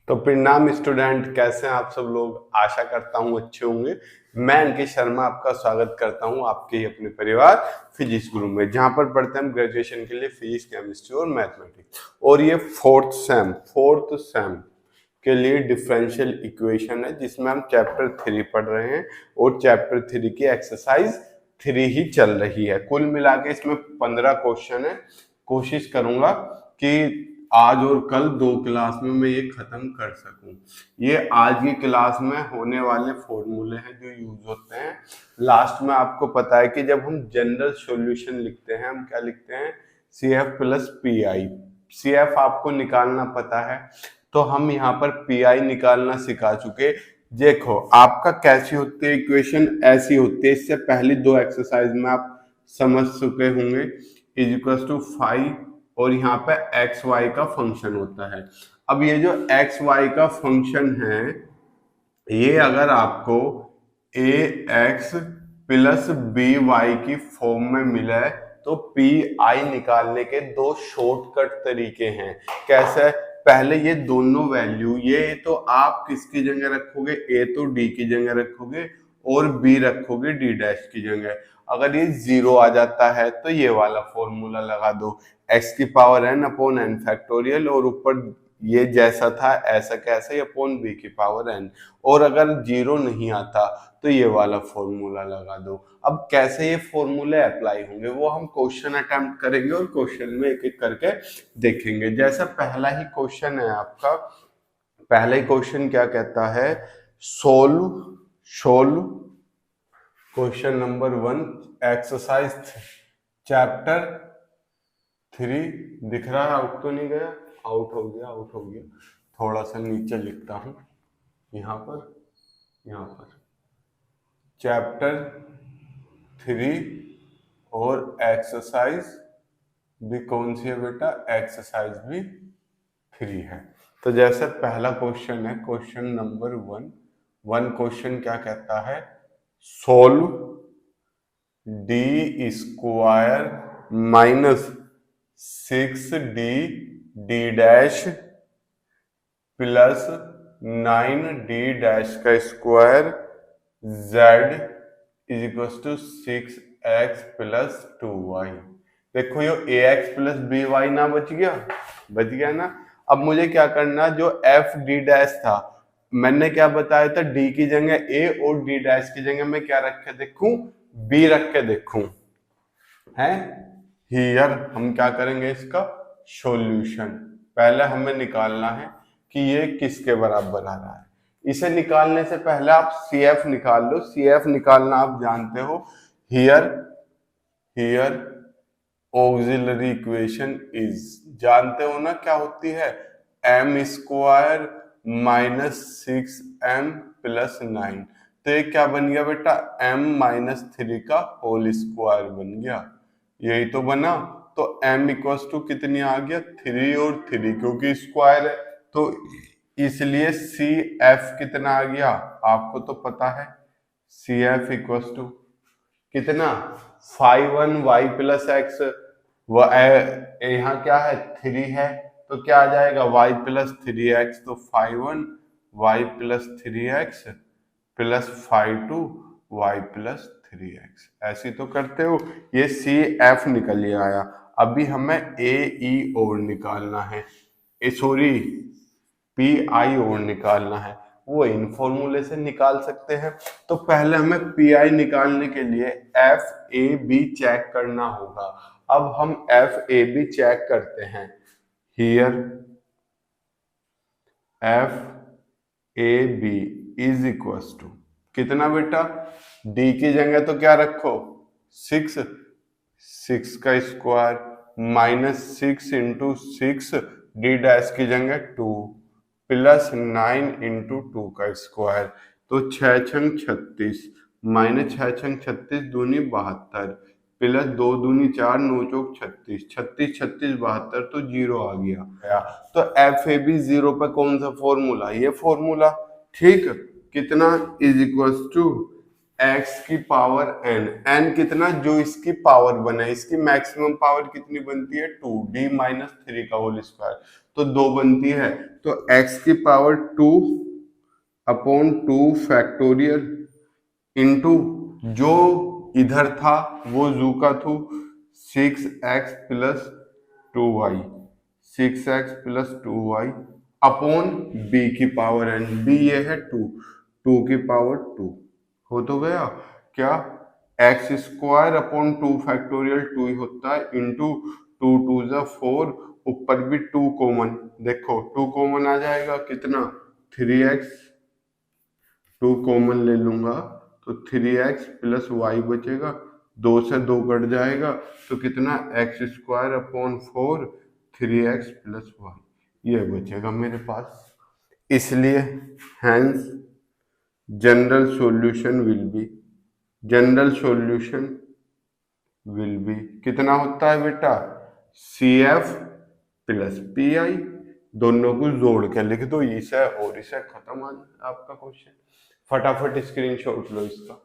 तो प्रणाम स्टूडेंट, कैसे हैं आप सब लोग। आशा करता हूं अच्छे होंगे। मैं अंकित शर्मा आपका स्वागत करता हूं आपके ही अपने परिवार फिजिक्स गुरु में, जहां पर पढ़ते हैं हम ग्रेजुएशन के लिए फिजिक्स, केमिस्ट्री और मैथमेटिक्स। और ये फोर्थ सेम के लिए डिफरेंशियल इक्वेशन है, जिसमें हम चैप्टर 3 पढ़ रहे हैं और चैप्टर 3 की एक्सरसाइज 3 ही चल रही है। कुल मिला के इसमें 15 क्वेश्चन है। कोशिश करूंगा कि आज और कल 2 क्लास में मैं ये खत्म कर सकूं। ये आज की क्लास में होने वाले फॉर्मूले हैं जो यूज होते हैं लास्ट में। आपको पता है कि जब हम जनरल सॉल्यूशन लिखते हैं, हम क्या लिखते हैं, CF प्लस PI। CF आपको निकालना पता है, तो हम यहाँ पर PI निकालना सिखा चुके। देखो आपका कैसी होती है इक्वेशन, ऐसी होती है। इससे पहली 2 एक्सरसाइज में आप समझ चुके होंगे। इज इक्वल टू 5 और यहाँ पे एक्स वाई का फंक्शन होता है। अब ये जो एक्स वाई का फंक्शन है, ये अगर आपको ए एक्स प्लस बी वाई की फॉर्म में मिला है, तो पी आई निकालने के 2 शॉर्टकट तरीके हैं। कैसे? पहले ये दोनों वैल्यू, ये तो आप किसकी जगह रखोगे, ए तो डी की जगह रखोगे और बी रखोगे डी डैश की जगह। अगर ये 0 आ जाता है तो ये वाला फॉर्मूला लगा दो, एक्स की power n upon n factorial, और ऊपर ये जैसा था ऐसा कैसे, अपॉन बी की पावर n। और अगर 0 नहीं आता तो ये वाला फॉर्मूला लगा दो। अब कैसे ये फॉर्मूले अप्लाई होंगे वो हम क्वेश्चन अटेम्प्ट करेंगे और क्वेश्चन में एक एक करके देखेंगे। जैसा पहला ही क्वेश्चन है आपका, पहला ही क्वेश्चन क्या कहता है, solve question number 1 exercise chapter 3। दिख रहा है? आउट तो नहीं गया? आउट हो गया। थोड़ा सा नीचे लिखता हूं, यहाँ पर चैप्टर 3 और एक्सरसाइज भी कौन सी है बेटा, एक्सरसाइज भी 3 है। तो जैसे पहला क्वेश्चन है, क्वेश्चन नंबर 1 क्वेश्चन क्या कहता है, solve D square minus 6D D dash plus 9D dash का square Z is equal to 6x plus 2y। देखो ये ax प्लस by ना बच गया ना। अब मुझे क्या करना, जो f d डैश था, मैंने क्या बताया था, d की जगह a और d डैश की जगह मैं क्या रख के देखूं, b रख के देखूं है। हियर हम क्या करेंगे, इसका सॉल्यूशन पहले हमें निकालना है कि ये किसके बराबर आ रहा है। इसे निकालने से पहले आप CF निकाल लो। CF निकालना आप जानते हो, हियर ऑक्सिलरी इक्वेशन इज, जानते हो ना क्या होती है, m square minus 6m plus 9। तो ये क्या बन गया बेटा, m माइनस 3 का होल स्क्वायर बन गया। यही तो बना। तो m इक्वल टू कितनी आ गया, 3 और 3, क्योंकि स्क्वायर है तो इसलिए CF कितना आ गया, आपको तो पता है। CF इक्वल टू कितना, 5 1y प्लस एक्स, यहाँ क्या है 3 है, तो क्या आ जाएगा y प्लस 3x। तो 5 1 y plus 3x plus 5 2 y plus 3x। ऐसी तो करते हो। ये CF निकल आया। अभी हमें AE और निकालना है, सॉरी PI और निकालना है। वो इन फॉर्मूले से निकाल सकते हैं। तो पहले हमें PI निकालने के लिए FAB चेक करना होगा। अब हम FAB चेक करते हैं। Here FAB is equal to कितना बेटा, D की जगह तो क्या रखो, 6 का square minus 6 into 6 D dash की जगह 2 प्लस 9 इंटू 2 का स्क्वायर। तो 6 छंग 36 माइनस 6 छंग 36 दूनी 72 प्लस 2 दूनी 4 9 चौक 36 36 36 72, तो 0 आ गया। तो FAB 0 पे कौन सा फॉर्मूला, ये फॉर्मूला। ठीक, कितना इज इक्वल टू एक्स की पावर एन, एन कितना, जो इसकी पावर बने, इसकी मैक्सिमम पावर कितनी बनती है 2, डी माइनस 3 का होल स्क्वायर, तो 2 बनती है, तो एक्स की पावर 2 अपॉन 2 फैक्टोरियल इंटू जो इधर था वो जू का थू 6x plus 2y, 6x plus 2y upon b की पावर n, b ये है 2, 2 की पावर 2 हो तो गया क्या, एक्स स्क्वायर अपॉन 2 फैक्टोरियल 2 ही होता है इंटू 2 2 जा 4, ऊपर भी 2 कॉमन, देखो 2 कॉमन आ जाएगा कितना 3x, 2 कॉमन ले लूंगा तो 3x प्लस वाई बचेगा, 2 से 2 कट जाएगा तो कितना x square upon 4 3x plus Y ये बचेगा मेरे पास। इसलिए hence general solution will be कितना होता है बेटा, CF प्लस PI, दोनों को जोड़ के लिख दो, इसे और इसे खत्म आ आपका क्वेश्चन, फटाफट स्क्रीनशॉट लो इसका।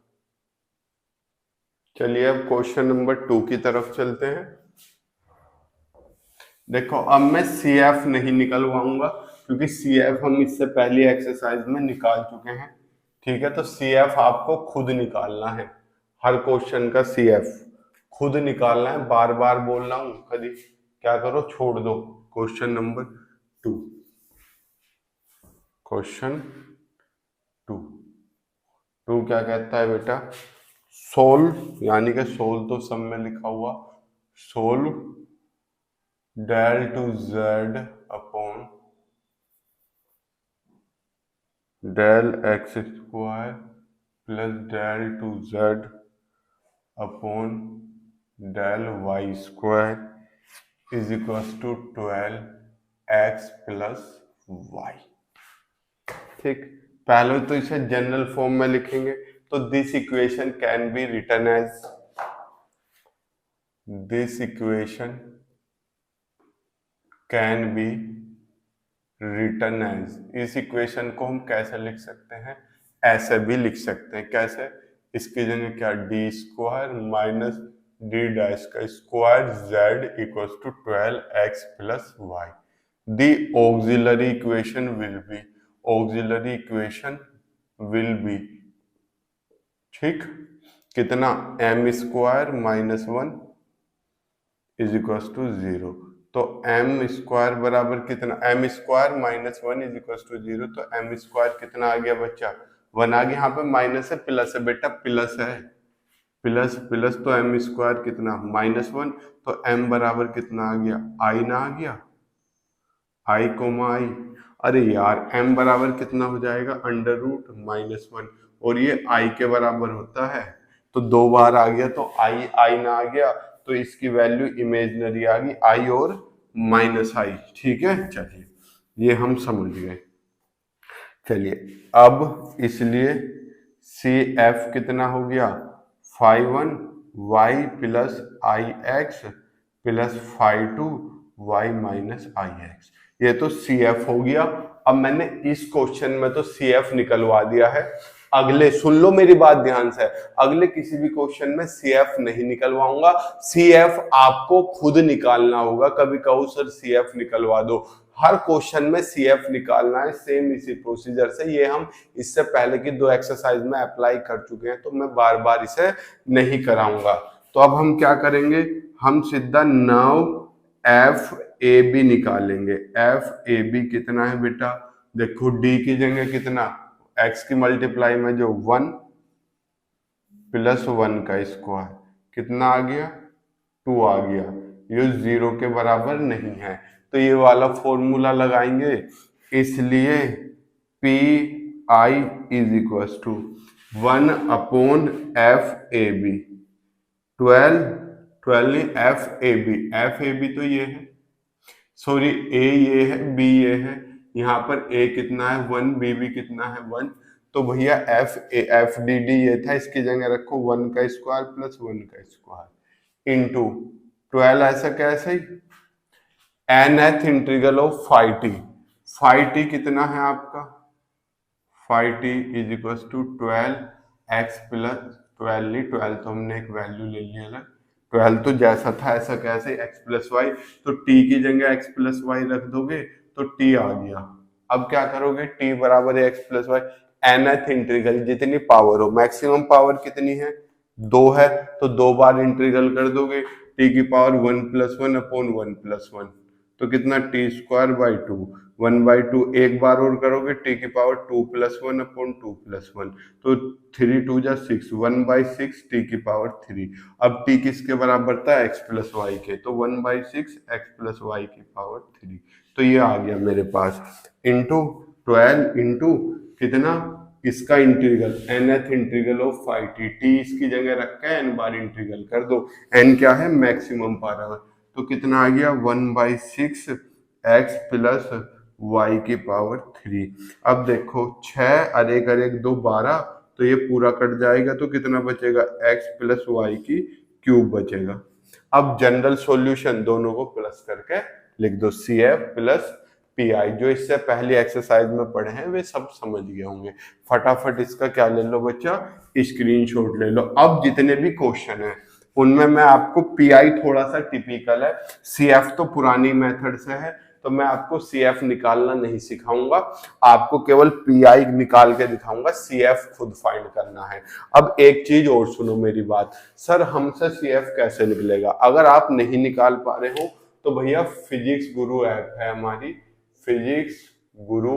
चलिए अब क्वेश्चन नंबर 2 की तरफ चलते हैं। देखो अब मैं CF नहीं निकलवाऊंगा क्योंकि CF हम इससे पहली एक्सरसाइज में निकाल चुके हैं, ठीक है, तो CF आपको खुद निकालना है, हर क्वेश्चन का CF खुद निकालना है, बार बार बोल रहा हूं, कभी क्या करो छोड़ दो। क्वेश्चन नंबर 2, क्वेश्चन 2 क्या कहता है बेटा, सोल्व, यानी कि सोल्व तो सब में लिखा हुआ, solve del two z upon del x square plus del two z upon del y square is equal to 12x plus y. ठीक, पहले तो इसे जनरल फॉर्म में लिखेंगे, तो this equation can be written as, this equation can be written as, इस इक्वेशन को हम कैसे लिख सकते हैं, ऐसे भी लिख सकते हैं, कैसे, इसकी जगह क्या D square minus D dash का square Z equal to 12x plus Y, the auxiliary equation will be, ठीक, कितना m square minus 1 is equal to 0, तो m स्क्वायर बराबर कितना, m square minus 1 is equal to 0, तो m square कितना आ गया बच्चा 1 आ गया, यहाँ पे माइनस है प्लस है बेटा, प्लस है, प्लस प्लस तो m स्क्वायर कितना माइनस 1, तो m बराबर कितना आ गया i ना आ गया, i कोमा i, अरे यार m बराबर कितना हो जाएगा अंडर रूट माइनस 1, और ये i के बराबर होता है, तो 2 बार आ गया तो i ना आ गया, तो इसकी वैल्यू इमेजिनरी आ गई i और माइनस i, ठीक है, चलिए ये हम समझ गए। चलिए अब इसलिए CF कितना हो गया 5 y plus IX plus 5 y minus IX, ये तो CF हो गया। अब मैंने इस क्वेश्चन में तो CF निकलवा दिया है, अगले सुन लो मेरी बात ध्यान से, अगले किसी भी क्वेश्चन में CF नहीं निकलवाऊंगा, CF आपको खुद निकालना होगा, कभी कहो सर CF निकलवा दो, हर क्वेश्चन में CF निकालना है, सेम इसी प्रोसीजर से, ये हम इससे पहले की 2 एक्सरसाइज में अप्लाई कर चुके हैं, तो मैं बार बार इसे नहीं कराऊंगा। तो अब हम क्या करेंगे, हम सीधा नाउ FAB निकालेंगे, FAB कितना है बेटा, देखो D की जगह कितना, x की मल्टीप्लाई में जो 1 प्लस 1 का स्क्वायर कितना आ गया 2 आ गया, ये 0 के बराबर नहीं है, तो ये वाला फॉर्मूला लगाएंगे, इसलिए PI is equal to 1 upon FAB, 12 FAB तो ये है, सॉरी A ये है, B ये है, यहाँ पर A कितना है 1, B भी कितना है 1, तो भैया FDD ये था, इसकी जगह रखो 1 का स्क्वायर प्लस 1 का स्क्वायर इंटू 12, ऐसा कैसे ही nth integral of phi t कितना है आपका, phi t is equal to 12 x plus 12 नहीं, 12 तो हमने एक वैल्यू ले लिया अलग, 12 तो जैसा था ऐसा कैसे एक्स प्लस वाई, तो टी की जगह एक्स प्लस वाई रख दोगे तो टी आ गया। अब क्या करोगे, टी बराबर है x plus y, nth integral जितनी पावर हो, मैक्सिमम पावर कितनी है 2 है, तो 2 बार इंटीग्रल कर दोगे, टी की पावर 1+1 अपॉन 1+1, तो कितना टी स्क्वायर बाई 2, 1/2 एक बार और करोगे, टी की पावर 2+1 अपॉन 2+1, तो 3 2 जा 6, 1/6 टी की पावर 3। अब टी किसके बराबर था, एक्स प्लस वाई के, तो 1/6 एक्स प्लस वाई की पावर 3, तो ये आ गया मेरे पास, इंटू 12 इंटू कितना इसका integral, nth integral of 5t, T इसकी जगह रख के n बार इंटीग्रल कर दो, n क्या है मैक्सिमम पावर, तो कितना आ गया 1/6 एक्स प्लस वाई की पावर 3। अब देखो 6 और एक 2 12, तो ये पूरा कट जाएगा, तो कितना बचेगा एक्स प्लस वाई की क्यूब बचेगा। अब जनरल सॉल्यूशन दोनों को प्लस करके लिख दो, C F plus P I, जो इससे पहले एक्सरसाइज में पढ़े हैं वे सब समझ गए होंगे। फटाफट इसका क्या ले लो बच्चा, स्क्रीनशॉट ले लो। अब जितने भी क्वेश्चन है उनमें मैं आपको पीआई थोड़ा सा टिपिकल है, सीएफ तो पुरानी मेथड से है, तो मैं आपको सीएफ निकालना नहीं सिखाऊंगा, आपको केवल पीआई निकाल के दिखाऊंगा, सीएफ खुद फाइंड करना है। अब एक चीज और सुनो मेरी बात, सर हमसे सीएफ कैसे निकलेगा, अगर आप नहीं निकाल पा रहे हो तो भैया फिजिक्स गुरु ऐप है हमारी, फिजिक्स गुरु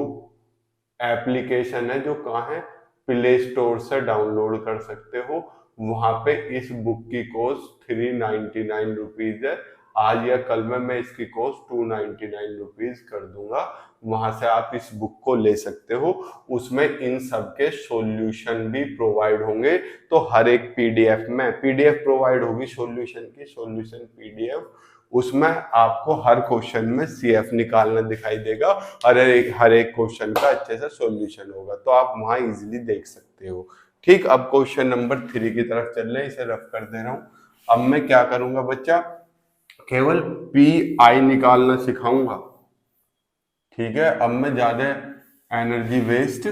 एप्लीकेशन है जो कहाँ है, प्ले स्टोर से डाउनलोड कर सकते हो, वहां पे इस बुक की कॉस्ट 399 रुपीज है, आज या कल में मैं इसकी कॉस्ट 299 रुपीज कर दूंगा, वहां से आप इस बुक को ले सकते हो, उसमें इन सब के सॉल्यूशन भी प्रोवाइड होंगे, तो हर एक पीडीएफ में पीडीएफ प्रोवाइड होगी सॉल्यूशन की, सॉल्यूशन पीडीएफ, उसमें आपको हर क्वेश्चन में सीएफ निकालना दिखाई देगा और हर एक क्वेश्चन का अच्छे से सॉल्यूशन होगा, तो आप वहां इजीली देख सकते हो। ठीक, अब क्वेश्चन नंबर 3 की तरफ चल रहे हैं, इसे रफ कर दे रहा हूं। अब मैं क्या करूंगा बच्चा, केवल पी आई निकालना सिखाऊंगा, ठीक है। अब मैं ज्यादा एनर्जी वेस्ट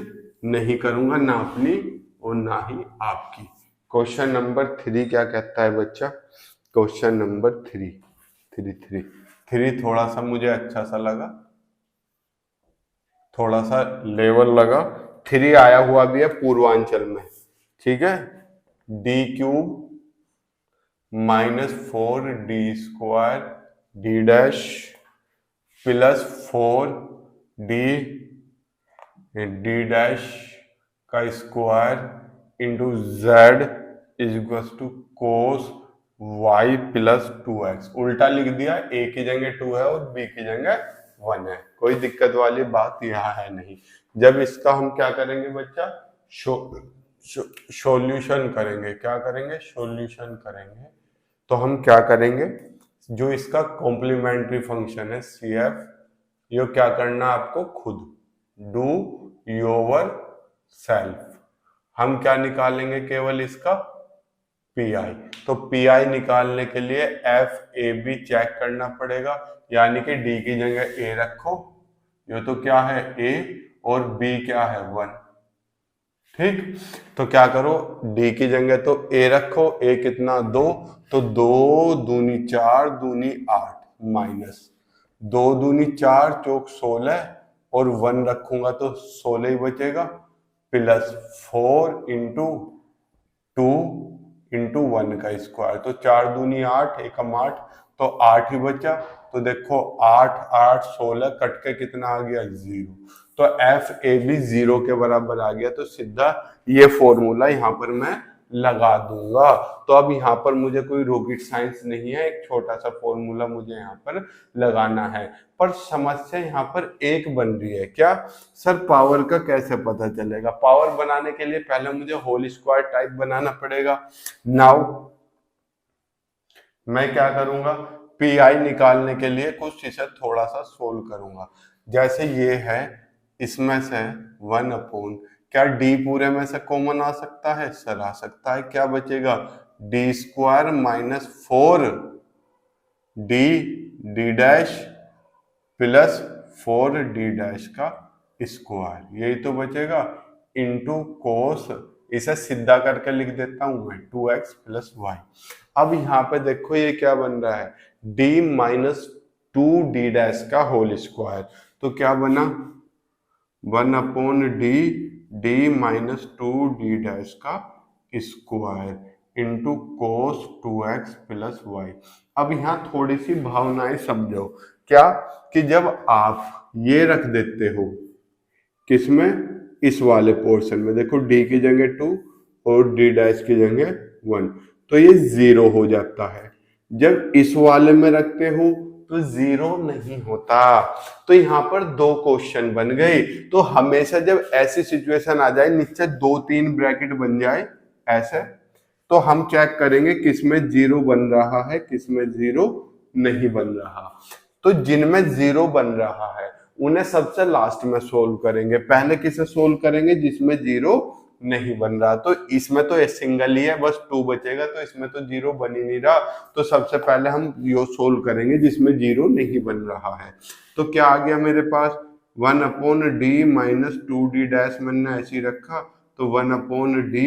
नहीं करूंगा, ना अपनी और ना ही आपकी। क्वेश्चन नंबर 3 क्या कहता है बच्चा, क्वेश्चन नंबर 3 थोड़ा सा मुझे अच्छा सा लगा, थोड़ा सा लेवल लगा, 3 आया हुआ भी है पूर्वांचल में, ठीक है। D cube -4 D square D dash plus 4 D D dash का square into Z is equal to cos y plus 2x, उल्टा लिख दिया, a की जगह 2 है और b की जगह 1 है, कोई दिक्कत वाली बात यहाँ है नहीं। जब इसका हम क्या करेंगे बच्चा, सॉल्यूशन करेंगे, क्या करेंगे, सॉल्यूशन करेंगे, तो हम क्या करेंगे, जो इसका कॉम्प्लीमेंट्री फंक्शन है सी एफ, ये क्या करना आपको खुद, डू योर सेल्फ। हम क्या निकालेंगे, केवल इसका पी आई, तो पी आई निकालने के लिए एफ ए बी चेक करना पड़ेगा, यानी कि डी की जगह ए रखो, ये तो क्या है ए और बी क्या है 1, ठीक। तो क्या करो, डी की जगह तो ए रखो, ए कितना 2, तो 2 दूनी 4 दूनी 8 माइनस 2 दूनी 4 चौक 16 और 1 रखूंगा तो 16 ही बचेगा, प्लस 4 इंटू 2 इंटू 1 का स्क्वायर, तो 4 दूनी 8 एकम 8, तो 8 ही बचा, तो देखो 8 8 16 कट के कितना आ गया 0, तो एफ ए बी 0 के बराबर आ गया, तो सीधा ये फॉर्मूला यहाँ पर मैं लगा दूंगा। तो अब यहाँ पर मुझे कोई रॉकेट साइंस नहीं है, एक छोटा सा फॉर्मूला मुझे यहाँ पर लगाना है, पर समस्या यहाँ पर एक बन रही है, क्या सर पावर का कैसे पता चलेगा, पावर बनाने के लिए पहले मुझे होल स्क्वायर टाइप बनाना पड़ेगा। नाउ मैं क्या करूंगा, पी आई निकालने के लिए कुछ इसे थोड़ा सा सोल्व करूंगा, जैसे ये है, इसमें से 1 अपॉन, क्या डी पूरे में से कॉमन आ सकता है, सर आ सकता है, क्या बचेगा D square -4 D D dash plus 4 D dash का स्क्वायर, यही तो बचेगा, इंटू कोस इसे सीधा करके लिख देता हूं मैं 2x प्लस वाई। अब यहाँ पे देखो ये क्या बन रहा है, d माइनस 2d डैश का होल स्क्वायर। तो क्या बना 1/d माइनस 2d डैश का square into cos 2x plus y. अब यहाँ थोड़ी सी भावनाएं समझो, क्या कि जब आप ये रख देते हो किसमें, इस वाले पोर्शन में, देखो d की जगह 2 और d डैश की जगह 1, तो ये 0 हो जाता है। जब इस वाले में रखते हो तो 0 नहीं होता। तो यहाँ पर दो क्वेश्चन बन गए। तो हमेशा जब ऐसी सिचुएशन आ जाए नीचे 2-3 ब्रैकेट बन जाए ऐसे, तो हम चेक करेंगे किसमें 0 बन रहा है किसमें 0 नहीं बन रहा। तो जिनमें 0 बन रहा है उन्हें सबसे लास्ट में सोल्व करेंगे, पहले किसे सोल्व करेंगे जिसमें 0 नहीं बन रहा। तो इसमें तो सिंगल ही है, बस 2 बचेगा, तो इसमें तो 0 बन ही नहीं रहा। तो सबसे पहले हम यो सोल्व करेंगे जिसमें 0 नहीं बन रहा है। तो क्या आ गया मेरे पास 1/d माइनस 2d डैश, मैंने ऐसे ही रखा, तो 1/d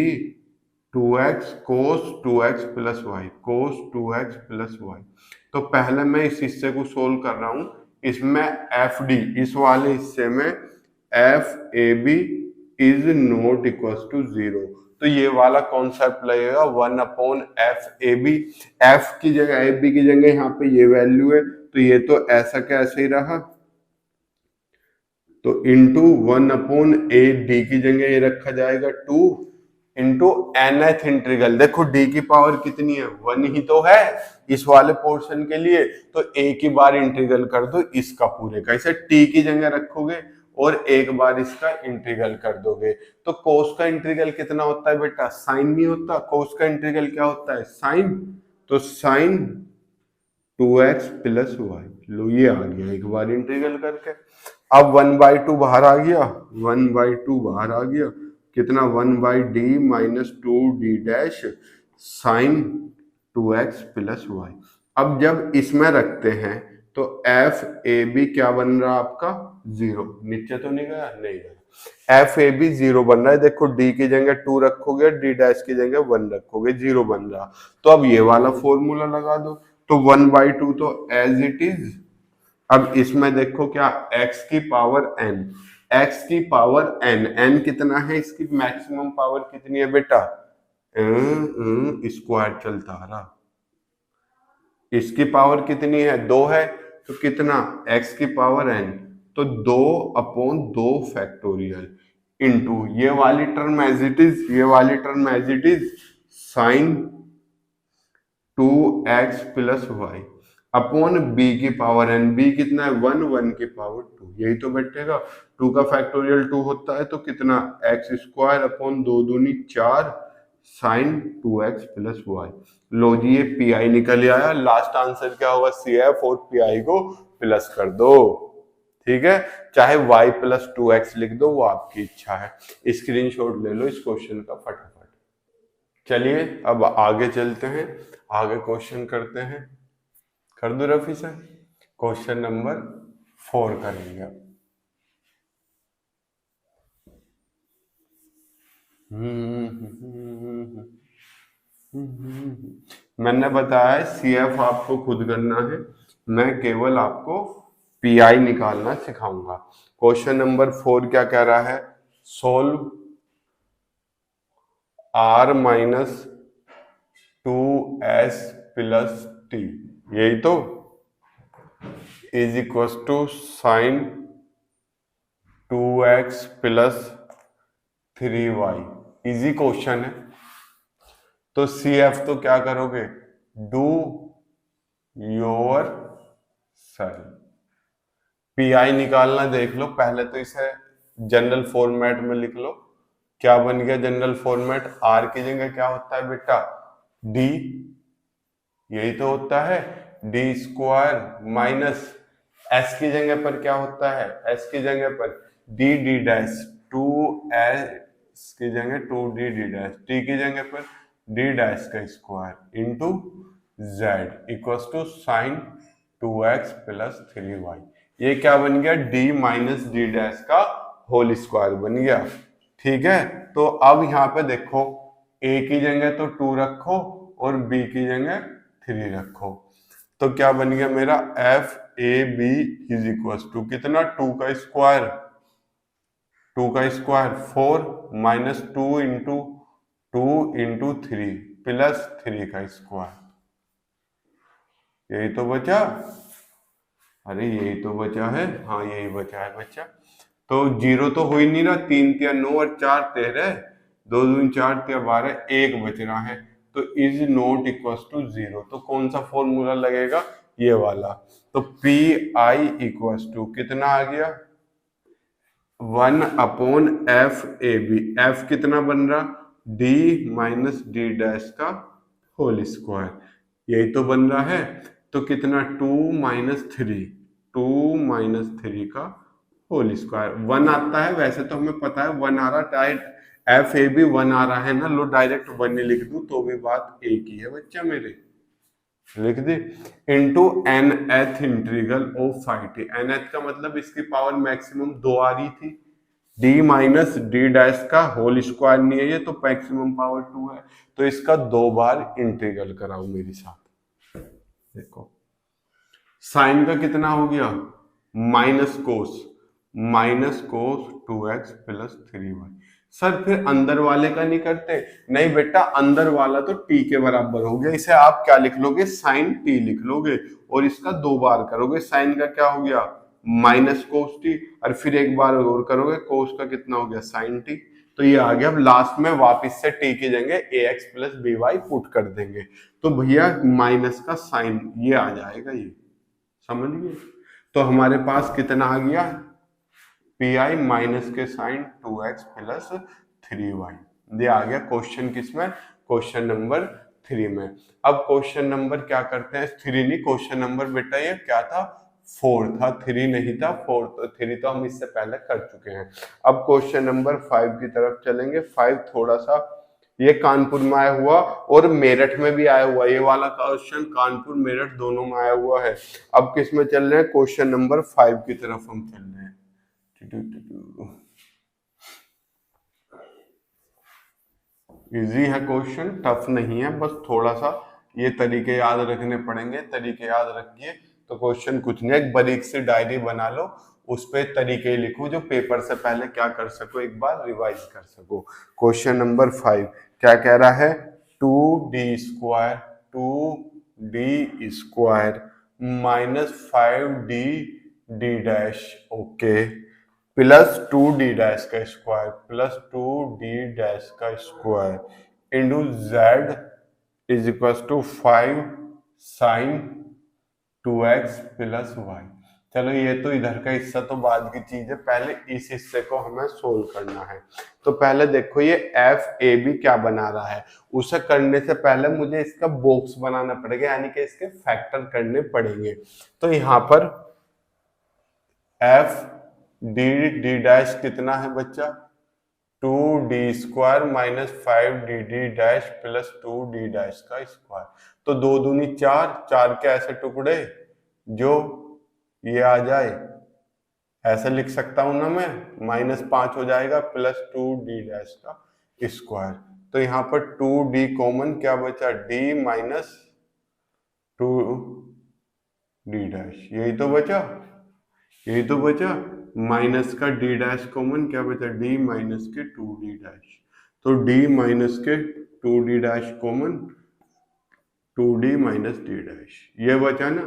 2x cos 2x plus y, cos 2x plus y. तो पहले मैं इस हिस्से को सोल्व कर रहा हूं, इसमें एफ डी, इस वाले हिस्से में F A B is not equal to 0। तो ये वाला कॉन्सेप्ट लगेगा 1/f(ab), एफ की जगह ए बी की जगह यहाँ पे ये वैल्यू है, तो ये तो ऐसा कैसे ही रहा, तो इंटू 1/a(d) की जगह ये रखा जाएगा 2 इंटू nth इंटीग्रल। देखो d की पावर कितनी है, 1 ही तो है इस वाले पोर्शन के लिए, तो एक ही बार इंटीग्रल कर दो इसका पूरे का, इसे t की जगह रखोगे और एक बार इसका इंटीग्रल कर दोगे। तो कोस का इंटीग्रल कितना होता है बेटा, साइन नहीं होता, कोस का इंटीग्रल क्या होता है, साइन। तो साइन 2x प्लस वाई, लो ये आ गया एक बार इंटीग्रल करके। अब 1/2 बाहर आ गया, 1/2 बाहर आ गया, कितना 1/d minus 2d dash sine 2x plus y. अब जब इसमें रखते हैं तो एफ ए बी क्या बन रहा आपका 0, नीचे तो नहीं गया, नहीं गया, एफ ए बी 0 बन रहा है। देखो d की जगह 2 रखोगे, d डैश की जगह 1 रखोगे, 0 बन रहा। तो अब ये वाला फॉर्मूला लगा दो, तो 1/2 तो एज इट इज। अब इसमें देखो क्या x की पावर n, x की पावर n, n कितना है, इसकी मैक्सिमम पावर कितनी है बेटा, स्क्वायर चलता आ रहा, इसकी पावर कितनी है 2 है, तो कितना x की पावर n, तो 2/2 फैक्टोरियल इंटू ये वाली टर्म एज इट इज, ये वाली term as it is sine 2x plus y upon b की पावर n, b कितना है 1, 1 की पावर 2, यही तो बैठेगा। 2 का फैक्टोरियल 2 होता है, तो कितना x स्क्वायर अपॉन 2 दूनी 4 साइन 2x प्लस वाई। लो जी ये पी निकल आया, लास्ट आंसर क्या होगा CF, और पी को प्लस कर दो, ठीक है, चाहे y प्लस 2x लिख दो, वो आपकी इच्छा है। स्क्रीनशॉट ले लो इस क्वेश्चन का फटाफट। चलिए अब आगे चलते हैं, आगे क्वेश्चन करते हैं, कर दो रफी सर, क्वेश्चन नंबर 4 करेंगे। मैंने बताया CF आपको खुद करना है, मैं केवल आपको PI निकालना सिखाऊंगा। क्वेश्चन नंबर 4 क्या कह रहा है, solve R minus 2s plus t, यही तो, is equal to sine 2x plus 3y। Easy question है, तो CF तो क्या करोगे, डू योर सेल्फ। PI निकालना देख लो, पहले तो इसे जनरल फॉर्मेट में लिख लो। क्या बन गया जनरल फॉर्मेट, R की जगह क्या होता है बेटा D, यही तो होता है, d स्क्वायर माइनस s की जगह पर क्या होता है, s की जगह पर d डैश 2s की जगह 2d डैश, t की जगह पर d डैश का square into z equals to sine 2x plus 3y। ये क्या बन गया, d माइनस d डैश का होल स्क्वायर बन गया, ठीक है, तो अब यहाँ पे देखो a की जगह तो 2 रखो और b की जगह 3 रखो, तो क्या बन गया मेरा F A B is equal to कितना 2 का स्क्वायर 4 माइनस 2 इंटू 3 प्लस 3 का स्क्वायर, यही तो बचा। अरे यही तो बचा है, हाँ यही बचा है बच्चा। तो 0 तो हो ही नहीं रहा, 3 तिया 9 और 4 13, 2 दूनी 4 तिया 12, 1 बच रहा है, तो इज नॉट इक्वल टू 0। तो कौन सा फॉर्मूला लगेगा, ये वाला। तो पी आई इक्वल टू कितना आ गया 1 upon F A B, F कितना बन रहा डी माइनस डी डैश का होल स्क्वायर, यही तो बन रहा है। तो कितना 2 माइनस 3 का होल स्क्वायर, 1 आता है, वैसे तो हमें पता है 1 आ रहा, डायरेक्ट एफ ए बी 1 आ रहा है ना, लो डायरेक्ट 1 ही लिख दूं तो भी बात एक ही है बच्चा मेरे, लिख दे into nth integral of phi t, nth का मतलब इसकी पावर मैक्सिमम 2 आ रही थी, डी माइनस डी डैश का होल स्क्वायर नहीं है ये, तो मैक्सिमम पावर 2 है, तो इसका 2 बार इंटीग्रल कराओ मेरे साथ। देखो साइन का कितना हो गया minus cos 2x plus 3y। Sir फिर अंदर वाले का नहीं करते, नहीं बेटा, अंदर वाला तो t के बराबर हो गया, इसे आप क्या लिख लोगे साइन t लिख लोगे, और इसका 2 बार करोगे, साइन का क्या हो गया माइनस कोस टी, और फिर एक बार और करोगे कोस का कितना हो गया साइन टी, तो ये आ गया। अब लास्ट में वापस से t की जगह ax प्लस by पुट कर देंगे, तो भैया माइनस का साइन ये आ जाएगा, ये समझ गए। तो हमारे पास कितना आ गया पी आई माइनस के साइन 2x प्लस 3y, ये आ गया क्वेश्चन किसमें, क्वेश्चन नंबर 3 में। अब क्वेश्चन नंबर क्या करते हैं, 3 नहीं, क्वेश्चन नंबर बेटा ये क्या था 4 था, 3 नहीं था, 3 तो हम इससे पहले कर चुके हैं। अब क्वेश्चन नंबर 5 की तरफ चलेंगे। 5 थोड़ा सा ये कानपुर में आया हुआ और मेरठ में भी आया हुआ, ये वाला क्वेश्चन कानपुर मेरठ दोनों में आया हुआ है। अब किस में चल रहे हैं, क्वेश्चन नंबर 5 की तरफ हम चल रहे हैं। इजी है क्वेश्चन, टफ नहीं है, बस थोड़ा सा ये तरीके याद रखने पड़ेंगे, तरीके याद रखिए तो क्वेश्चन कुछ नहीं, एक बारीक सी डायरी बना लो, उस पे तरीके लिखो जो पेपर से पहले क्या कर सको, एक बार रिवाइज कर सको। क्वेश्चन नंबर 5 क्या कह रहा है, 2d square minus 5d D dash okay plus 2d dash का स्क्वायर प्लस 2d डैश का square into z is equal to 5 sine 2x plus y। चलो ये तो इधर का हिस्सा तो बाद की चीज है, पहले इस हिस्से को हमें सोल्व करना है। तो पहले देखो ये एफ ए बी क्या बना रहा है, उसे करने से पहले मुझे इसका बॉक्स बनाना पड़ेगा, यानी कि इसके फैक्टर करने पड़ेंगे। तो यहाँ पर एफ डी डैश कितना है बच्चा 2d square minus 5dd dash plus 2d dash का स्क्वायर, तो 2 दूनी 4, 4 के ऐसे टुकड़े जो ये आ जाए, ऐसे लिख सकता हूं ना मैं, -5 हो जाएगा प्लस 2d डैश का स्क्वायर। तो यहाँ पर 2d कॉमन क्या बचा d माइनस 2d डैश, यही तो बचा माइनस का d डैश कॉमन क्या बचा d माइनस के 2d डैश, तो d माइनस के 2d dash common 2d minus d dash, ये बचा ना।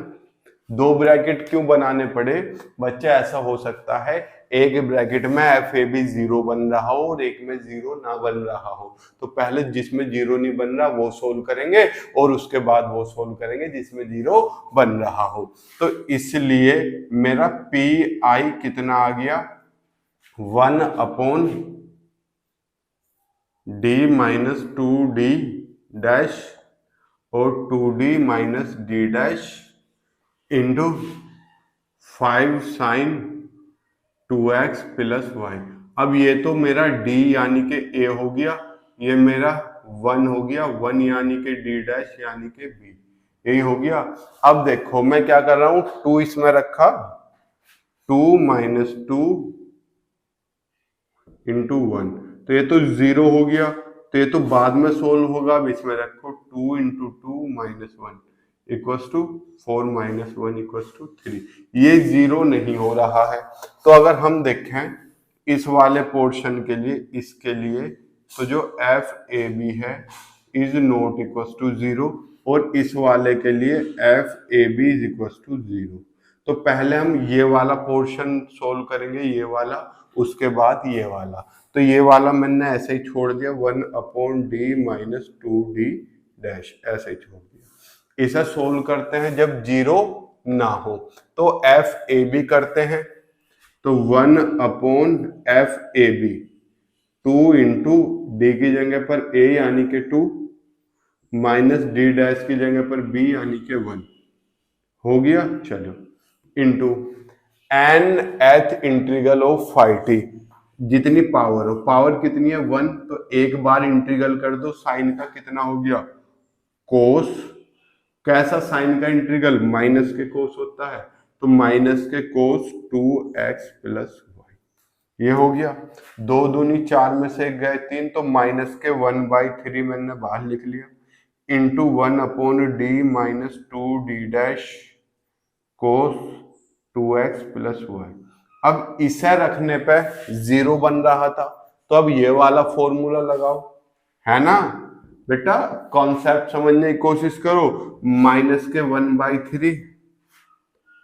2 ब्रैकेट क्यों बनाने पड़े बच्चे, ऐसा हो सकता है एक ब्रैकेट में एफ ए बी 0 बन रहा हो और एक में 0 ना बन रहा हो, तो पहले जिसमें 0 नहीं बन रहा वो सोल्व करेंगे और उसके बाद वो सोल्व करेंगे जिसमें 0 बन रहा हो। तो इसलिए मेरा पी आई कितना आ गया 1 upon D minus 2d dash और 2d minus d dash into 5 sine 2x plus y। अब ये तो मेरा d यानी के a हो गया, ये मेरा 1 हो गया, 1 यानी के d डैश यानी के b, यही हो गया। अब देखो मैं क्या कर रहा हूं, 2 इसमें रखा, 2 माइनस 2 इंटू 1, तो ये तो 0 हो गया, तो ये तो बाद में सोल्व होगा। अब इसमें रखो 2 into 2 minus 1 equals to 4 minus 1 equals to 3। ये 0 नहीं हो रहा है। तो अगर हम देखें इस वाले पोर्शन के लिए, इसके लिए, तो जो एफ ए बी है इज नॉट इक्वल्स टू 0, और इस वाले के लिए F A B is equals to 0। तो पहले हम ये वाला पोर्शन सोल्व करेंगे, ये वाला, उसके बाद ये वाला। तो ये वाला मैंने ऐसे ही छोड़ दिया, 1/d माइनस 2d डैश, ऐसे ही छोड़ दिया। इसे सोल्व करते हैं जब 0 ना हो। तो एफ ए बी करते हैं, तो 1/f(ab), 2 इंटू डी की जगह पर a यानी कि 2 माइनस डी डैश की जगह पर b यानी कि 1 हो गया। चलो, into nth integral of phi t, जितनी पावर हो, पावर कितनी है 1, तो एक बार इंटीग्रल कर दो, साइन का कितना हो गया कोस। कैसा साइन का इंटीग्रल, माइनस के कोस होता है, तो माइनस के कोस 2x प्लस वाई, ये हो गया। 2 दूनी 4 में से गए 3, तो माइनस के 1/3 मैंने बाहर लिख लिया, into 1/d minus 2d dash cos 2x plus y. अब इसे रखने पे 0 बन रहा था, तो अब ये वाला फॉर्मूला लगाओ, है ना बेटा। कॉन्सेप्ट समझने की कोशिश करो। माइनस के 1/3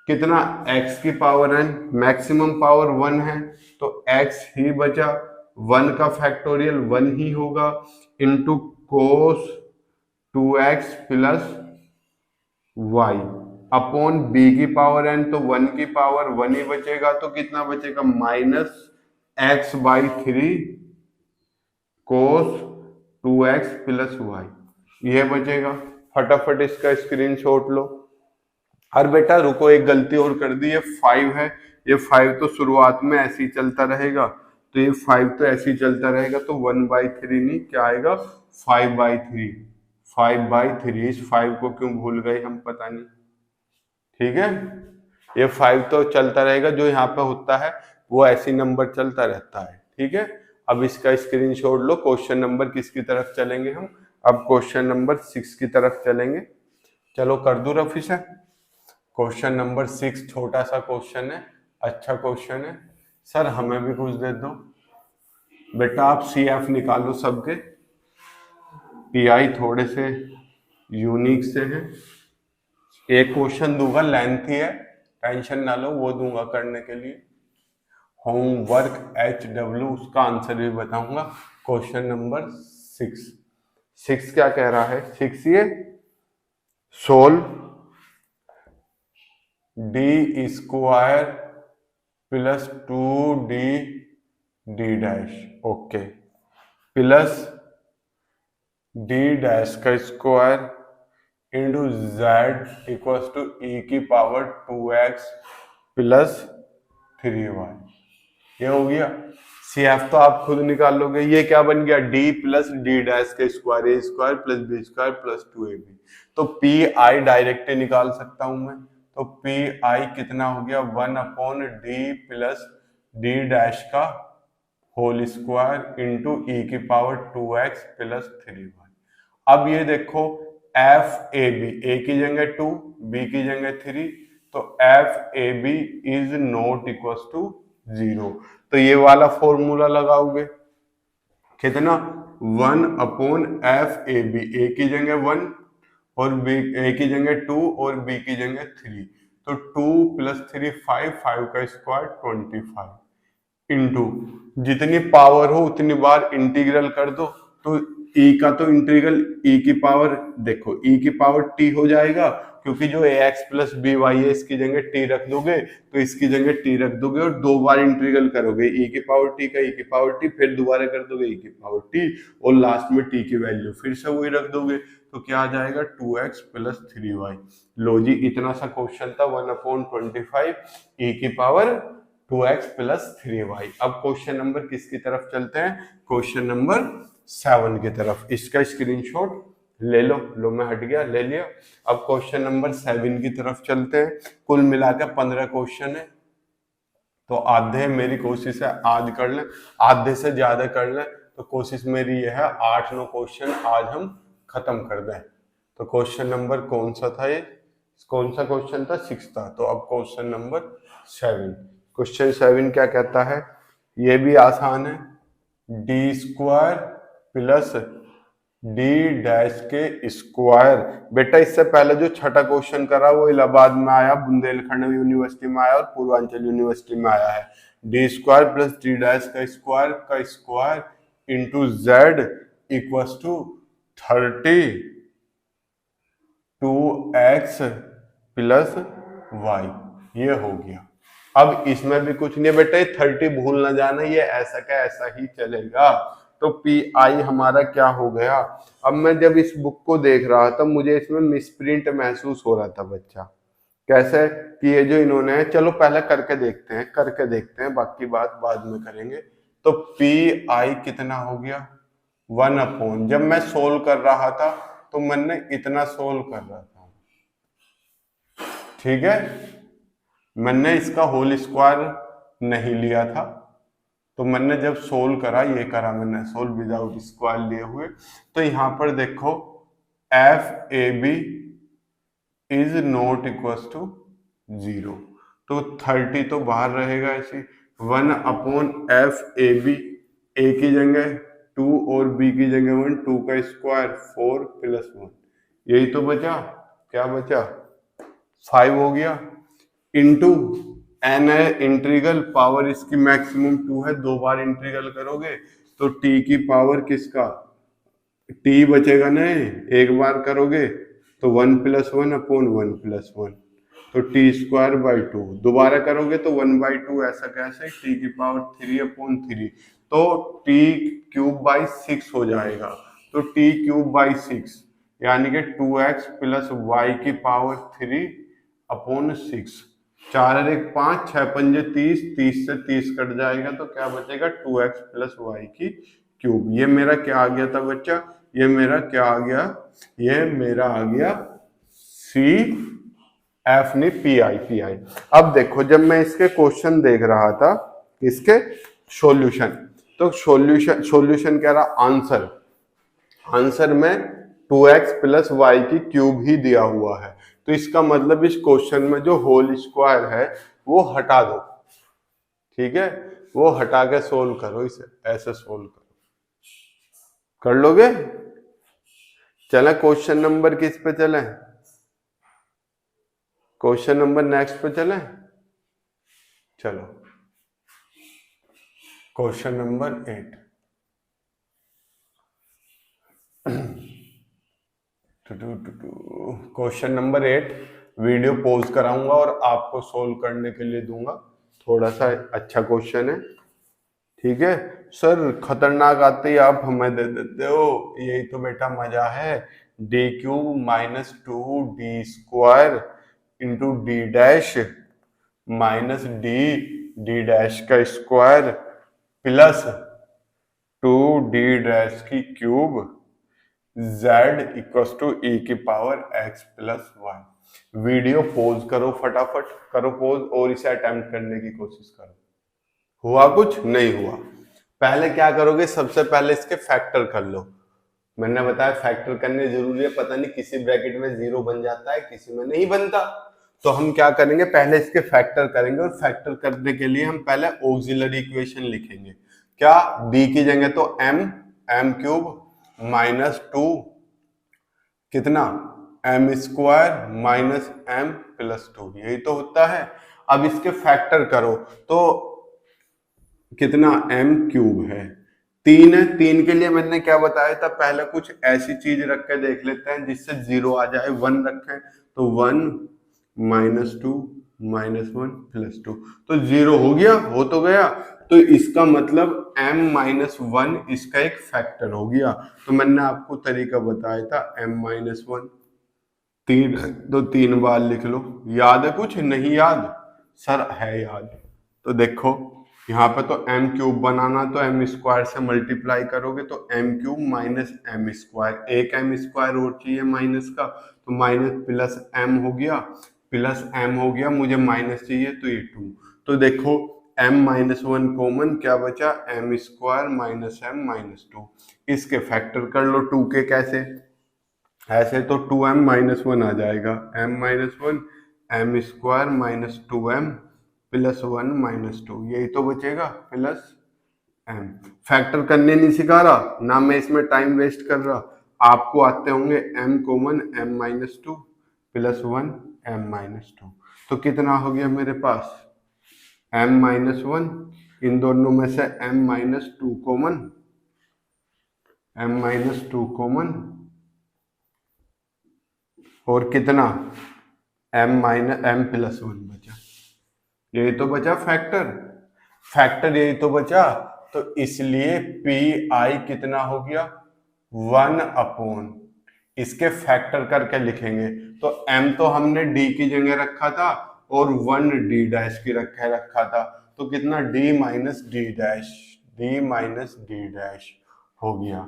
कितना, x की पावर n, मैक्सिमम पावर 1 है, तो x ही बचा, 1 का फैक्टोरियल 1 ही होगा, into cos 2x plus y upon b की पावर n, तो 1 की पावर 1 ही बचेगा, तो कितना बचेगा माइनस x/3 कोस 2x प्लस y, ये बचेगा। फटाफट इसका स्क्रीनशॉट लो। और बेटा रुको, एक गलती और कर दी, ये 5 है, ये 5 तो शुरुआत में ऐसे ही चलता रहेगा, तो ये 5 तो ऐसे ही चलता रहेगा, तो 1/3 नहीं, क्या आएगा 5/3, 5/3। इस 5 को क्यों भूल गए हम, पता नहीं, ठीक है। ये 5 तो चलता रहेगा, जो यहाँ पे होता है वो ऐसी नंबर चलता रहता है, ठीक है। अब इसका स्क्रीनशॉट लो। क्वेश्चन नंबर किसकी तरफ चलेंगे हम, अब क्वेश्चन नंबर 6 की तरफ चलेंगे। चलो कर दूं रफी से। क्वेश्चन नंबर 6 छोटा सा क्वेश्चन है, अच्छा क्वेश्चन है। सर हमें भी कुछ दे दो। बेटा आप CF निकालो सबके, PI थोड़े से यूनिक से हैं। एक क्वेश्चन दूंगा, लेंथी है, टेंशन ना लो, वो दूंगा करने के लिए। होमवर्क HW, उसका आंसर भी बताऊंगा। क्वेश्चन नंबर 6 क्या कह रहा है, 6 ये solve d square plus 2d D dash, okay, plus d dash का square into z equals to e की पावर 2x प्लस 3y, ये हो गया। CF तो आप खुद निकाल लोगे। ये क्या बन गया, d प्लस डी डैश का square, a square plus b square plus 2ab। तो PI डायरेक्ट निकाल सकता हूं मैं, तो PI कितना हो गया 1/d प्लस डी डैश का होल स्क्वायर इंटू e की पावर 2x प्लस 3y। अब ये देखो FAB, a की जगह 2, b की जगह 3, तो FAB is not equals to 0। तो ये वाला फॉर्मूला लगाओगे, कितना 1/FAB, a की जगह 1 और a की जगह 2 और b की जगह 3, तो 2 प्लस 3 5, 5 का स्क्वायर 25 इंटू जितनी पावर हो उतनी बार इंटीग्रल कर दो। तो e का तो इंटीग्रल e की पावर, देखो e की पावर t हो जाएगा, क्योंकि जो ax प्लस by है इसकी जगह t रख दोगे, तो इसकी जगह t रख दोगे और 2 बार इंटीग्रल करोगे, e की पावर t का e की पावर t, फिर दोबारा कर दोगे e की पावर t, और लास्ट में t की वैल्यू फिर से वही रख दोगे, तो क्या आ जाएगा 2x प्लस 3y। लो जी, इतना सा क्वेश्चन था, 1/25 e की पावर 2x प्लस 3y। अब क्वेश्चन नंबर किसकी तरफ चलते हैं, क्वेश्चन नंबर 7 की तरफ। इसका स्क्रीनशॉट ले लो, मैं हट गया, ले लिया। अब क्वेश्चन नंबर 7 की तरफ चलते हैं। कुल मिलाकर 15 क्वेश्चन है, तो आधे मेरी कोशिश है आज कर लें, आधे से ज्यादा कर लें, तो कोशिश मेरी ये है 8-9 क्वेश्चन आज हम खत्म कर दें। तो क्वेश्चन नंबर कौन सा था, ये कौन सा क्वेश्चन था, 6 था। तो अब क्वेश्चन नंबर 7। क्वेश्चन 7 क्या कहता है, ये भी आसान है, D square plus D dash के स्क्वायर। बेटा इससे पहले जो छठा क्वेश्चन करा वो इलाहाबाद में आया, बुंदेलखंड यूनिवर्सिटी में आया और पूर्वांचल यूनिवर्सिटी में आया है। D square plus D dash का square into Z equals to 32x plus Y, ये हो गया। अब इसमें भी कुछ नहीं बेटा, 30 भूल ना जाना, ये ऐसा का ऐसा ही चलेगा। तो पी आई हमारा क्या हो गया। अब मैं जब इस बुक को देख रहा था मुझे इसमें मिसप्रिंट महसूस हो रहा था बच्चा। कैसे कि ये जो इन्होंने, चलो पहले करके देखते हैं, बाकी बात बाद में करेंगे। तो पी आई कितना हो गया 1/, जब मैं सोल्व कर रहा था तो मैंने इतना सोल्व कर रहा था, ठीक है, मैंने इसका होल स्क्वायर नहीं लिया था। तो मैंने जब सोल्व करा, ये करा मैंने सोल्व विदाउट स्क्वायर लिए हुए, तो यहां पर देखो F A B is not equal to 0, तो 30 तो बाहर रहेगा ऐसे। 1/f ए बी, ए की जगह 2 और बी की जगह 1, 2 का स्क्वायर 4 + 1, यही तो बचा। क्या बचा 5 हो गया, इंटू एन है इंटीग्रल, पावर इसकी मैक्सिमम 2 है, 2 बार इंटीग्रल करोगे तो टी की पावर किसका टी बचेगा ना, एक बार करोगे तो 1 + 1/1 + 1, तो t²/2, दोबारा करोगे तो 1/2, ऐसा कैसे, टी की पावर 3/3, तो t³/6 हो जाएगा। तो t³/6 यानी कि 2x + y की पावर 3/6, 4 और 1 5, 6 पंजे 30, 30 से 30 कट जाएगा तो क्या बचेगा 2x + y की क्यूब। ये मेरा क्या आ गया था बच्चा, ये मेरा क्या आ गया, ये मेरा आ गया सी एफ ने पी आई। अब देखो जब मैं इसके क्वेश्चन देख रहा था, इसके सॉल्यूशन, तो सॉल्यूशन कह रहा आंसर में 2x + y की क्यूब ही दिया हुआ है। तो इसका मतलब इस क्वेश्चन में जो होल स्क्वायर है वो हटा दो, ठीक है, वो हटा के सोल्व करो, इसे ऐसे सोल्व करो, कर लोगे। चले क्वेश्चन नंबर किस पे चले, क्वेश्चन नंबर नेक्स्ट पे चले। चलो question number 8। Question number 8 video pause कराऊंगा और आपको सोल्व करने के लिए दूंगा, थोड़ा सा अच्छा क्वेश्चन है, ठीक है। सर खतरनाक आते ही आप हमें दे देते हो, यही तो बेटा मजा है। d³ - 2d² into D dash minus D dash का स्क्वायर प्लस 2d डैश की cube z equals to e की power x + y। Video pause करो, फटाफट करो पॉज और इसे अटेम्प्ट करने की कोशिश करो। हुआ कुछ नहीं हुआ। पहले क्या करोगे, सबसे पहले इसके फैक्टर कर लो। मैंने बताया फैक्टर करने जरूरी है, पता नहीं किसी ब्रैकेट में 0 बन जाता है किसी में नहीं बनता। तो हम क्या करेंगे, पहले इसके फैक्टर करेंगे, और फैक्टर करने के लिए हम पहले ऑक्सिलरी इक्वेशन लिखेंगे। क्या, d की जगह तो m³ -2 कितना m² - m + 2, यही तो होता है। अब इसके फैक्टर करो तो कितना m³ है, 3 है, 3 के लिए मैंने क्या बताया था, पहले कुछ ऐसी चीज रख के देख लेते हैं जिससे 0 आ जाए। 1 रखें तो 1 - 2 - 1 + 2, तो 0 हो गया, हो तो गया। तो इसका मतलब m-1 इसका एक फैक्टर हो गया। तो मैंने आपको तरीका बताया था, m-1 3 तो 3 बार लिख लो। याद है कुछ, नहीं याद सर, है याद। तो देखो यहाँ पे तो m³ बनाना, तो m² से मल्टीप्लाई करोगे तो m³ - m², एक m² और चाहिए माइनस का, तो माइनस प्लस m हो गया, मुझे माइनस चाहिए तो ये 2। तो देखो m-1 कॉमन, क्या बचा m² माइनस m माइनस 2। इसके फैक्टर कर लो 2 के, कैसे ऐसे तो 2m-1 आ जाएगा, m-1 m² minus 2m plus 1 minus 2, यही तो बचेगा प्लस m। फैक्टर करने नहीं सिखा रहा ना, मैं इसमें टाइम वेस्ट कर रहा, आपको आते होंगे m common m-2 plus 1 m-2। तो कितना हो गया मेरे पास m-1, इन दोनों में से m-2 कॉमन, m-2 कॉमन, और कितना m प्लस 1 बचा, यही तो बचा फैक्टर, फैक्टर यही तो बचा। तो इसलिए पी आई कितना हो गया 1/, इसके फैक्टर करके लिखेंगे तो m तो हमने d की जगह रखा था और 1 d डैश की रखा था, तो कितना d minus d dash, d minus d dash हो गया।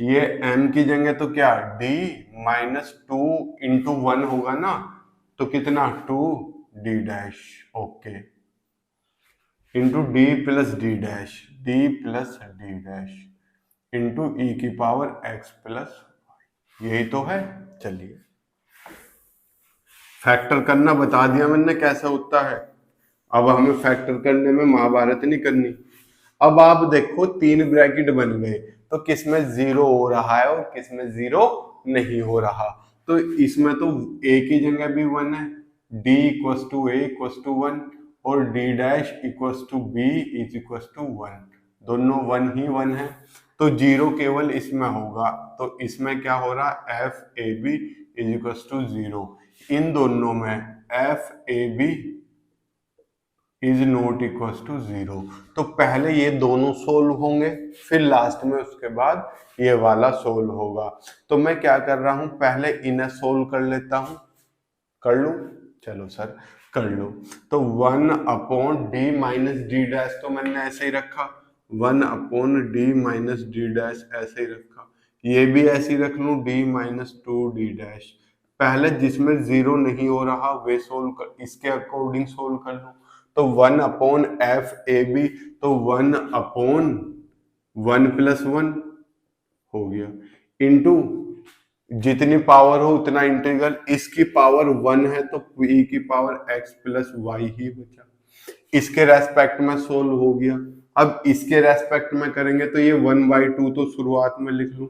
ये m की जगह तो क्या d माइनस 2 इंटू 1 होगा ना, तो कितना 2 d dash, okay, into d plus d dash, d plus d dash into e की पावर x प्लस, यही तो है। चलिए फैक्टर करना बता दिया मैंने कैसा होता है, अब हमें फैक्टर करने में महाभारत नहीं करनी। अब आप देखो 3 ब्रैकेट बन गए, तो किसमें 0 हो रहा है और किसमें 0 नहीं हो रहा। तो इसमें तो a की जगह भी 1 है, d equals to a equals to 1 और d dash equals to b is equals to 1, दोनों 1 ही 1 है, तो 0 केवल इसमें होगा। तो इसमें क्या हो रहा F A B is equals to 0, इन दोनों में F A B is not equals to 0। तो पहले ये दोनों सोल्व होंगे, फिर लास्ट में उसके बाद ये वाला सोल्व होगा। तो मैं क्या कर रहा हूं, पहले इन्हें सोल्व कर लेता हूं, कर लूं, चलो सर कर लो। तो 1/d माइनस डी डैश तो मैंने ऐसे ही रखा, 1/d माइनस डी डैश ऐसे ही रखा, ये भी ऐसे ही रख लूं d माइनस 2d डैश। पहले जिसमें 0 नहीं हो रहा वे सोल्व कर, इसके अकॉर्डिंग सोल्व कर लूं। तो 1/f(ab), तो 1/1 प्लस 1 हो गया, इंटू जितनी पावर हो उतना इंटीग्रल, इसकी पावर 1 है तो e की power x plus why he बचा, इसके रेस्पेक्ट में सोल्व हो गया। अब इसके रेस्पेक्ट में करेंगे तो ये 1/2 तो शुरुआत में लिख लूं,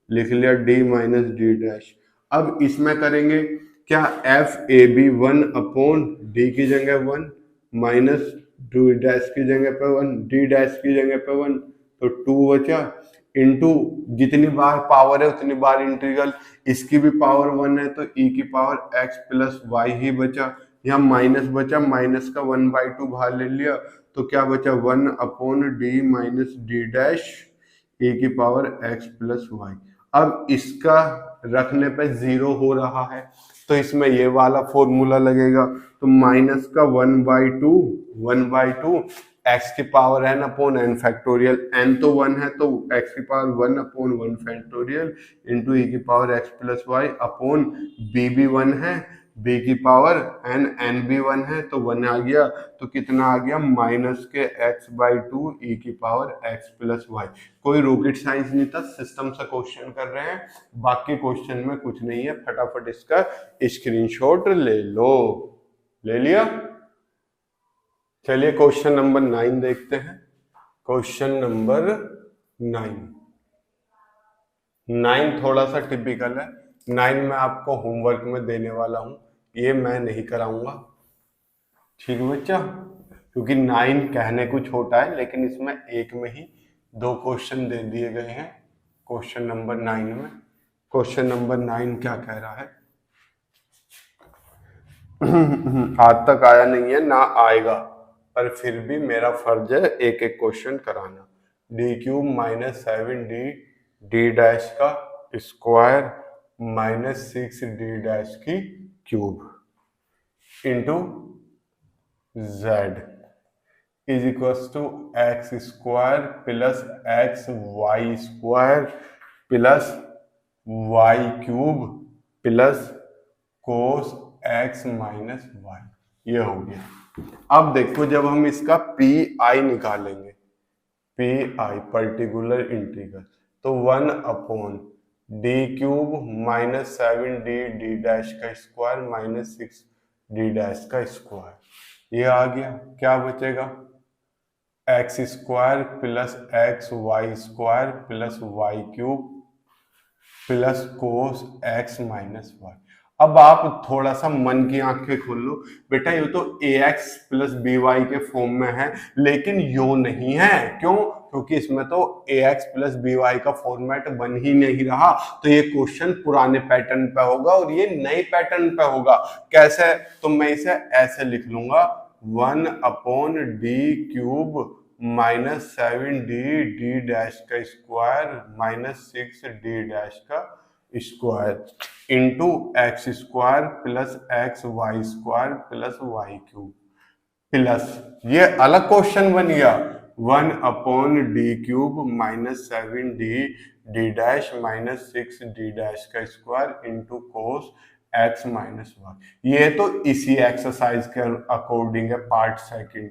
लिख लिया d माइनस डी डैश। अब इसमें करेंगे क्या, एफ ए बी 1/d की जगह 1 माइनस डी डैश की जगह पे 1, डी डैश की जगह पे 1, तो 2 बचा, इंटू जितनी बार पावर है उतनी बार इंटीग्रल, इसकी भी पावर 1 है तो e की power x plus why he बचा, यहाँ माइनस बचा, माइनस का 1/2 बाहर ले लिया, तो क्या बचा 1/d minus D dash e की पावर x प्लस वाई। अब इसका रखने पे 0 हो रहा है तो इसमें ये वाला फॉर्मूला लगेगा, तो माइनस का 1/2 x की power n upon n factorial, n तो 1 है तो x की पावर 1/1 फैक्टोरियल इंटू e की power x plus y upon b भी 1 है, b की पावर n भी 1 है तो 1 आ गया, तो कितना आ गया माइनस के x/2 e की पावर x प्लस वाई। कोई रॉकेट साइंस नहीं था, सिस्टम से क्वेश्चन कर रहे हैं, बाकी क्वेश्चन में कुछ नहीं है, फटाफट इसका स्क्रीनशॉट ले लो। ले लिया? चलिए क्वेश्चन नंबर 9 देखते हैं। क्वेश्चन नंबर 9 थोड़ा सा टिपिकल है, 9 में आपको होमवर्क में देने वाला हूं, ये मैं नहीं कराऊंगा, ठीक है बच्चा, क्योंकि 9 कहने को छोटा है लेकिन इसमें एक में ही 2 क्वेश्चन दे दिए गए हैं। क्वेश्चन नंबर 9 में, क्वेश्चन नंबर 9 क्या कह रहा है आज तक आया नहीं है ना आएगा, पर फिर भी मेरा फर्ज है एक एक क्वेश्चन कराना। d³ minus 7d D dash का स्क्वायर माइनस 6d डैश की cube into z is equal to x square plus x Y square plus Y cube plus cos x minus Y, ये हो गया। अब देखो जब हम इसका पी आई निकालेंगे, पी आई पर्टिकुलर इंटीग्रल, तो 1 D cube minus 7d D dash का स्क्वायर माइनस 6d डैश का स्क्वायर, ये आ गया। क्या बचेगा? X square plus x Y square plus Y cube plus cos x minus y. अब आप थोड़ा सा मन की आंखें खोल लो बेटा, ये तो ए एक्स प्लस बी वाई के फॉर्म में है, लेकिन यो नहीं है। क्यों? क्योंकि इसमें तो ए एक्स प्लस बी वाई का फॉर्मेट बन ही नहीं रहा, तो ये क्वेश्चन पुराने पैटर्न पे होगा और ये नए पैटर्न पे होगा। कैसे? तो मैं इसे ऐसे लिख लूंगा, 1/d cube minus 7d D dash का स्क्वायर माइनस 6d डैश का square into X square plus x Y square plus Y cube plus, ये अलग क्वेश्चन बन गया, 1/d cube minus 7d D dash minus 6d dash का square into cos x minus Y. ये तो इसी exercise के अकॉर्डिंग है, पार्ट सेकंड।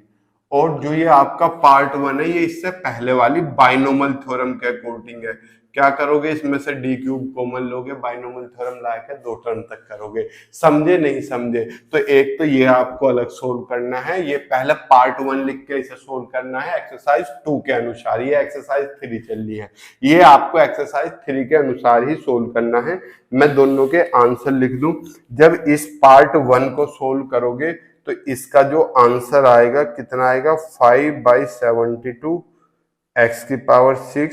और जो ये आपका पार्ट 1 है, ये इससे पहले वाली बाइनोमल थ्योरम के अकॉर्डिंग है। क्या करोगे? इसमें से डी क्यूब कॉमन लोगे, बाइनोमल थ्योरम लाके 2 टर्म तक करोगे। समझे नहीं समझे? तो एक तो ये आपको अलग सोल्व करना है, ये पहले पार्ट 1 लिख के इसे सोल्व करना है एक्सरसाइज 2 के अनुसार। ये एक्सरसाइज 3 चल रही है, ये आपको एक्सरसाइज 3 के अनुसार ही सोल्व करना है। मैं दोनों के आंसर लिख दूं। जब इस पार्ट 1 को सोल्व करोगे तो इसका जो आंसर आएगा कितना आएगा? 5/72 एक्स की पावर 6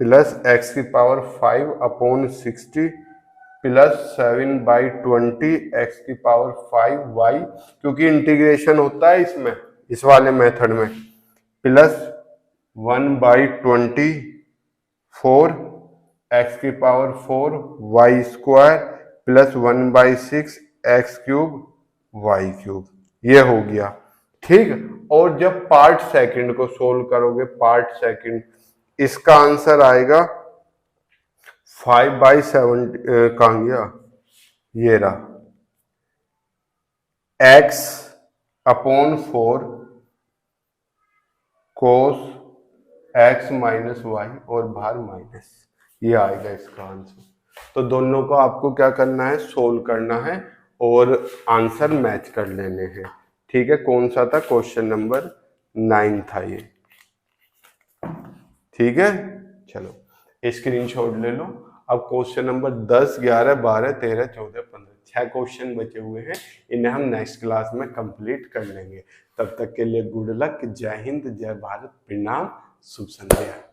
प्लस एक्स की पावर 5/60 प्लस 7/20 एक्स की पावर 5y, क्योंकि इंटीग्रेशन होता है इसमें, इस वाले मेथड में, प्लस 1/24 एक्स की power 4 y square plus 1/6 x cube y cube. ये हो गया, ठीक। और जब पार्ट सेकंड को सोल्व करोगे, पार्ट सेकंड, इसका आंसर आएगा 5/7 कहां गया? ये रहा, x/4 कोस x माइनस वाई और बाहर माइनस, ये आएगा इसका आंसर। तो दोनों को आपको क्या करना है? सोल्व करना है और आंसर मैच कर लेने हैं, ठीक है। कौन सा था? क्वेश्चन नंबर 9 था ये, ठीक है। चलो स्क्रीनशॉट ले लो। अब क्वेश्चन नंबर 10, 11, 12, 13, 14, 15, 6 क्वेश्चन बचे हुए हैं। इन्हें हम नेक्स्ट क्लास में कंप्लीट कर लेंगे। तब तक के लिए गुड लक। जय हिंद, जय भारत, प्रणाम, शुभ संध्या।